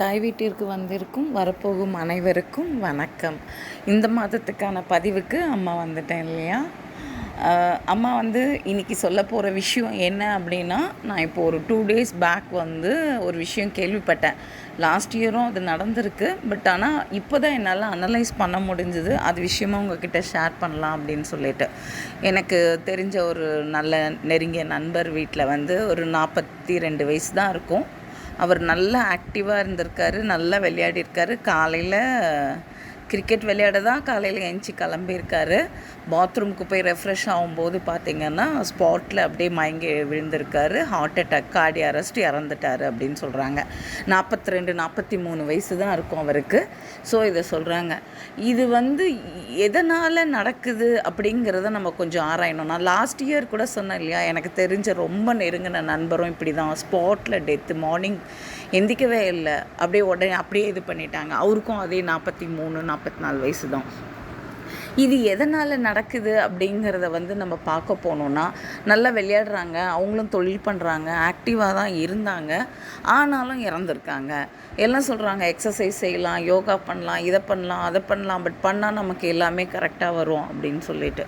தாய் வீட்டிற்கு வந்திருக்கும் வரப்போகும் அனைவருக்கும் வணக்கம். இந்த மாதத்துக்கான பதிவுக்கு அம்மா வந்துட்டேன் இல்லையா. அம்மா இன்றைக்கி சொல்ல போகிற விஷயம் என்ன அப்படின்னா, நான் இப்போ ஒரு 2 days பேக் ஒரு விஷயம் கேள்விப்பட்டேன். லாஸ்ட் இயரும் அது நடந்திருக்கு. பட் ஆனால் இப்போ தான் என்னால் அனலைஸ் பண்ண முடிஞ்சுது. அது விஷயமாக உங்ககிட்ட ஷேர் பண்ணலாம் அப்படின்னு சொல்லிட்டு. எனக்கு தெரிஞ்ச ஒரு நல்ல நெருங்கிய நண்பர் வீட்டில் ஒரு 42 வயசு தான் இருக்கும். அவர் நல்லா ஆக்டிவாக இருந்திருக்காரு, நல்லா விளையாடிருக்காரு. காலையில் கிரிக்கெட் விளையாட தான் காலையில் எழுந்துச்சி கிளம்பியிருக்காரு. பாத்ரூமுக்கு போய் ரெஃப்ரெஷ் ஆகும்போது பார்த்திங்கன்னா ஸ்பாட்டில் அப்படியே மயங்கி விழுந்திருக்காரு. ஹார்ட் அட்டாக், கார்டி அரெஸ்ட், இறந்துட்டார் அப்படின்னு சொல்கிறாங்க. 42 43 வயசு தான் இருக்கும் அவருக்கு. ஸோ இதை சொல்கிறாங்க. இது எதனால் நடக்குது அப்படிங்கிறத நம்ம கொஞ்சம் ஆராயணும். நான் லாஸ்ட் இயர் கூட சொன்னேன் இல்லையா, எனக்கு தெரிஞ்ச ரொம்ப நெருங்கின நண்பரும் இப்படி தான் ஸ்பாட்டில் டெத்து. மார்னிங் எந்திக்கவே இல்லை, அப்படியே உடனே அப்படியே இது பண்ணிட்டாங்க. அவருக்கும் அதே 43 44 வயசு தான். இது எதனால் நடக்குது அப்படிங்கிறத நம்ம பார்க்க போனோன்னா, நல்லா விளையாடுறாங்க, அவங்களும் தொழில் பண்ணுறாங்க, ஆக்டிவாக தான் இருந்தாங்க, ஆனாலும் இறந்துருக்காங்க. எல்லாம் சொல்கிறாங்க எக்ஸசைஸ் செய்யலாம், யோகா பண்ணலாம், இதை பண்ணலாம், அதை பண்ணலாம், பட் பண்ணால் நமக்கு எல்லாமே கரெக்டாக வரும் அப்படின்னு சொல்லிட்டு.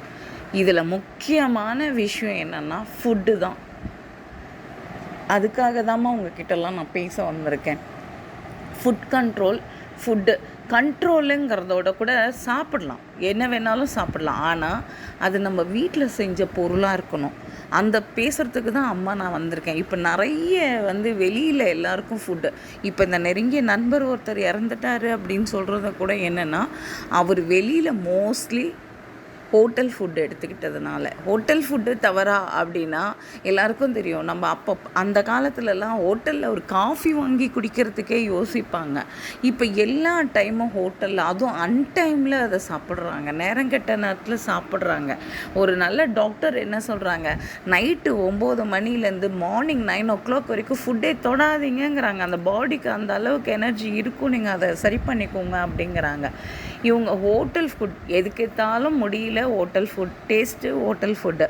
இதில் முக்கியமான விஷயம் என்னென்னா ஃபுட்டு தான். அதுக்காக தாம்மா உங்ககிட்டலாம் நான் பேச வந்திருக்கேன். ஃபுட் கண்ட்ரோலுங்கிறதோட கூட சாப்பிடலாம், என்ன வேணாலும் சாப்பிடலாம். ஆனால் அது நம்ம வீட்டில் செஞ்ச பொருளாக இருக்கணும். அந்த பேசுகிறதுக்கு தான் அம்மா நான் வந்திருக்கேன். இப்போ நிறைய வெளியில் எல்லாருக்கும் ஃபுட்டு. இப்போ இந்த நெருங்கிய நண்பர் ஒருத்தர் இறந்துட்டார் அப்படின்னு சொல்கிறத கூட என்னென்னா, அவர் வெளியில் மோஸ்ட்லி ஹோட்டல் ஃபுட்டு எடுத்துக்கிட்டதுனால. ஹோட்டல் ஃபுட்டு தவறா அப்படின்னா எல்லாருக்கும் தெரியும். நம்ம அப்போ அந்த காலத்துலலாம் ஹோட்டலில் ஒரு காஃபி வாங்கி குடிக்கிறதுக்கே யோசிப்பாங்க. இப்போ எல்லா டைமும் ஹோட்டலில், அதுவும் அன்டைமில் அதை சாப்பிட்றாங்க, நேரங்கெட்ட நேரத்தில் சாப்பிட்றாங்க. ஒரு நல்ல டாக்டர் என்ன சொல்கிறாங்க, நைட்டு 9 மணிலேருந்து மார்னிங் 9 o'clock வரைக்கும் ஃபுட்டே தொடாதீங்கிறாங்க. அந்த பாடிக்கு அந்த அளவுக்கு எனர்ஜி இருக்கும், நீங்கள் அதை சரி பண்ணிக்கோங்க அப்படிங்கிறாங்க. இவங்க ஹோட்டல் ஃபுட் எதுக்கேற்றாலும் முடியல, hotel food taste, hotel food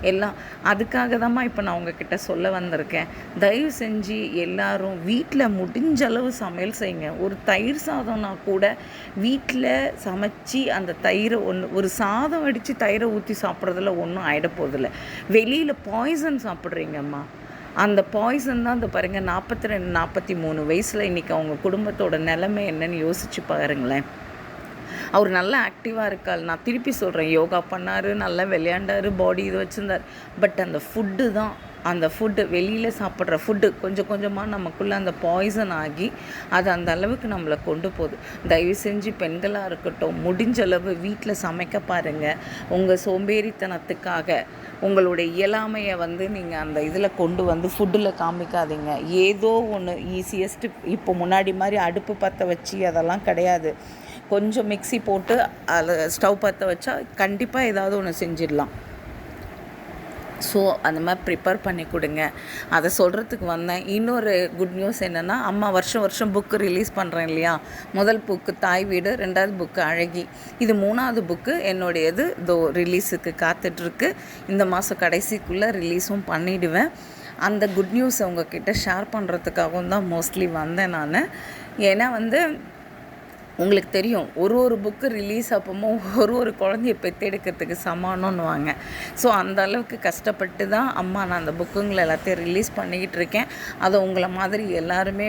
எல்லாம். அதுக்காக தான்மா இப்போ நான் உங்ககிட்ட சொல்ல வந்திருக்கேன். தயவு செஞ்சு எல்லோரும் வீட்டில் முடிஞ்ச அளவு சமையல் செய்யுங்க. ஒரு தயிர் சாதம்னா கூட வீட்டில் சமைச்சி அந்த தயிரை ஒரு சாதம் அடித்து தயிரை ஊற்றி சாப்பிட்றதுல ஒன்றும் ஆகிடப்போதில்லை. வெளியில் பாய்சன் சாப்பிட்றீங்கம்மா. அந்த பாய்சன் தான் பாருங்கள், 42 43 வயசில் இன்றைக்கி அவங்க குடும்பத்தோட நிலைமை என்னன்னு யோசித்து பாருங்களேன். அவர் நல்லா ஆக்டிவாக இருக்கார். நான் திருப்பி சொல்கிறேன், யோகா பண்ணார், நல்லா விளையாண்டார், பாடி இது வச்சுருந்தார். பட் அந்த ஃபுட்டு தான், அந்த ஃபுட்டு வெளியில் சாப்பிட்ற ஃபுட்டு கொஞ்சம் கொஞ்சமாக நமக்குள்ளே அந்த பாய்சன் ஆகி அது அந்த அளவுக்கு நம்மளை கொண்டு போகுது. தயவு செஞ்சு பெண்களாக இருக்கட்டும், முடிஞ்ச அளவு வீட்டில் சமைக்க பாருங்கள். உங்கள் சோம்பேறித்தனத்துக்காக உங்களுடைய இயலாமையை நீங்கள் அந்த இதில் கொண்டு ஃபுட்டில் காமிக்காதீங்க. ஏதோ ஒன்று ஈஸியஸ்ட்டு. இப்போ முன்னாடி மாதிரி அடுப்பு பற்ற வச்சு அதெல்லாம் கிடையாது. கொஞ்சம் மிக்ஸி போட்டு அதில் ஸ்டவ் பற்ற வச்சா கண்டிப்பாக ஏதாவது ஒன்று செஞ்சிடலாம். ஸோ அந்த மாதிரி ப்ரிப்பேர் பண்ணி கொடுங்க. அதை சொல்கிறதுக்கு வந்தேன். இன்னொரு குட் நியூஸ் என்னென்னா, அம்மா வருஷம் புக்கு ரிலீஸ் பண்ணுறேன் இல்லையா. முதல் புக்கு தாய் வீடு, 2வது புக்கு அழகி, இது 3வது புக்கு என்னுடையது. இதோ ரிலீஸுக்கு காத்துட்ருக்கு. இந்த மாதம் கடைசிக்குள்ளே ரிலீஸும் பண்ணிவிடுவேன். அந்த குட் நியூஸை உங்ககிட்ட ஷேர் பண்ணுறதுக்காகவும் தான் மோஸ்ட்லி வந்தேன் நான். ஏன்னா உங்களுக்கு தெரியும், ஒரு புக்கு ரிலீஸ் அப்பவும் ஒரு குழந்தைய பெற்றெடுக்கிறதுக்கு சமானம்னுவாங்க. ஸோ அந்த அளவுக்கு கஷ்டப்பட்டு தான் அம்மா நான் அந்த புக்குங்களை எல்லாத்தையும் ரிலீஸ் பண்ணிக்கிட்டு இருக்கேன். அதை உங்களை மாதிரி எல்லாருமே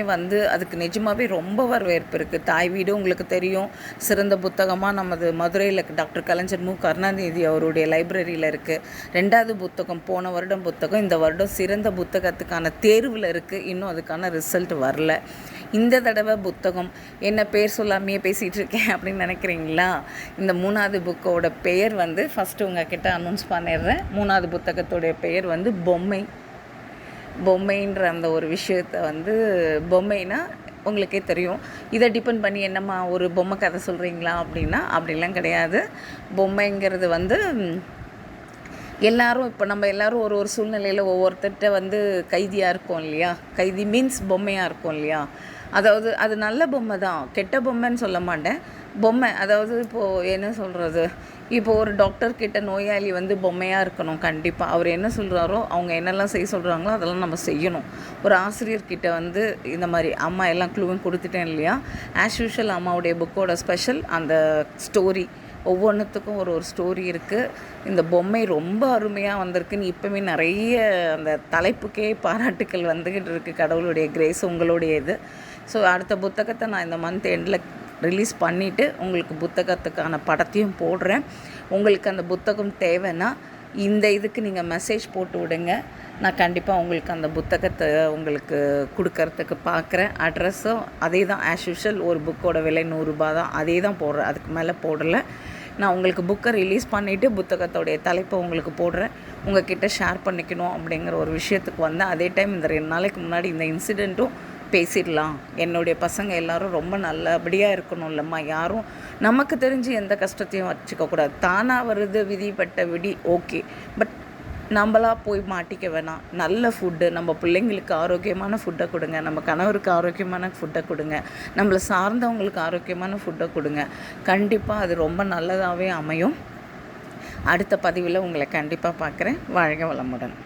அதுக்கு நிஜமாகவே ரொம்ப வரவேற்பு இருக்குது. தாய் வீடு உங்களுக்கு தெரியும், சிறந்த புத்தகமாக நமது மதுரையில் டாக்டர் கலைஞர் மு. கருணாநிதி அவருடைய லைப்ரரியில் இருக்குது. 2வது புத்தகம் போன வருடம் புத்தகம், இந்த வருடம் சிறந்த புத்தகத்துக்கான தேர்வில் இருக்குது. இன்னும் அதுக்கான ரிசல்ட் வரல. இந்த தடவை புத்தகம் என்ன பேர் சொல்லாமையே பேசிகிட்டு இருக்கேன் அப்படின்னு நினைக்கிறீங்களா? இந்த 3வது புக்கோட பெயர் ஃபஸ்ட்டு உங்ககிட்ட அனௌன்ஸ் பண்ணிடுறேன். 3வது புத்தகத்தோடைய பெயர் பொம்மைன்ற அந்த ஒரு விஷயத்தை பொம்மைனா உங்களுக்கே தெரியும். இதை டிபெண்ட் பண்ணி என்னம்மா ஒரு பொம்மை கதை சொல்கிறீங்களா அப்படின்னா, அப்படிலாம் கிடையாது. பொம்மைங்கிறது எல்லாரும் இப்போ நம்ம எல்லோரும் ஒரு சூழ்நிலையில் ஒவ்வொருத்தர்கிட்ட கைதியாக இருக்கோம் இல்லையா. கைதி மீன்ஸ் பொம்மையாக இருக்கும் இல்லையா. அதாவது அது நல்ல பொம்மை தான், கெட்ட பொம்மைன்னு சொல்ல மாட்டேன். பொம்மை அதாவது இப்போது என்ன சொல்கிறது, இப்போது ஒரு டாக்டர் கிட்ட நோயாளி வந்து பொம்மையாக இருக்கணும். கண்டிப்பாக அவர் என்ன சொல்கிறாரோ, அவங்க என்னெல்லாம் செய்ய சொல்கிறாங்களோ அதெல்லாம் நம்ம செய்யணும். ஒரு ஆசிரியர்கிட்ட வந்து இந்த மாதிரி அம்மா எல்லாம் க்ளூவும் கொடுத்துட்டேன் இல்லையா. ஆஸ் யூஷுவல் அம்மாவுடைய புக்கோட ஸ்பெஷல் அந்த ஸ்டோரி, ஒவ்வொன்றுத்துக்கும் ஒரு ஒரு ஸ்டோரி இருக்குது. இந்த பொம்மை ரொம்ப அருமையாக வந்திருக்குன்னு இப்போவுமே நிறைய அந்த தலைப்புக்கே பாராட்டுக்கள் வந்துக்கிட்டு இருக்குது. கடவுளுடைய கிரேஸ் உங்களுடைய இது. ஸோ அடுத்த புத்தகத்தை நான் இந்த மந்த் எண்டில் ரிலீஸ் பண்ணிவிட்டு உங்களுக்கு புத்தகத்துக்கான படத்தையும் போடுறேன். உங்களுக்கு அந்த புத்தகம் தேவைன்னா இந்த இதுக்கு நீங்கள் மெசேஜ் போட்டு விடுங்க. நான் கண்டிப்பாக உங்களுக்கு அந்த புத்தகத்தை உங்களுக்கு கொடுக்கறதுக்கு பார்க்குறேன். அட்ரஸும் அதே தான், ஆஸ் யூஷுவல் ஒரு புக்கோட விலை 100 ரூபா தான். அதே தான் போடுறேன், அதுக்கு மேலே போடலை. நான் உங்களுக்கு புக்கை ரிலீஸ் பண்ணிவிட்டு புத்தகத்தோடைய தலைப்பை உங்களுக்கு போடுறேன். உங்கள் கிட்டே ஷேர் பண்ணிக்கணும் அப்படிங்கிற ஒரு விஷயத்துக்கு வந்தேன். அதே டைம் இந்த 2 நாளைக்கு முன்னாடி இந்த இன்சிடெண்ட்டும் பேசிடலாம். என்னுடைய பசங்க எல்லோரும் ரொம்ப நல்லபடியாக இருக்கணும் இல்லைம்மா, யாரும் நமக்கு தெரிஞ்சு எந்த கஷ்டத்தையும் வச்சுக்கக்கூடாது. தானாக வருது விதிப்பட்ட விடி, ஓகே. பட் நம்மளாக போய் மாட்டிக்க வேணாம். நல்ல ஃபுட்டு, நம்ம பிள்ளைங்களுக்கு ஆரோக்கியமான ஃபுட்டை கொடுங்க, நம்ம கணவருக்கு ஆரோக்கியமான ஃபுட்டை கொடுங்க, நம்மளை சார்ந்தவங்களுக்கு ஆரோக்கியமான ஃபுட்டை கொடுங்க. கண்டிப்பாக அது ரொம்ப நல்லதாகவே அமையும். அடுத்த பதிவில் உங்களை கண்டிப்பாக பார்க்குறேன். வாழ்க வளமுடன்.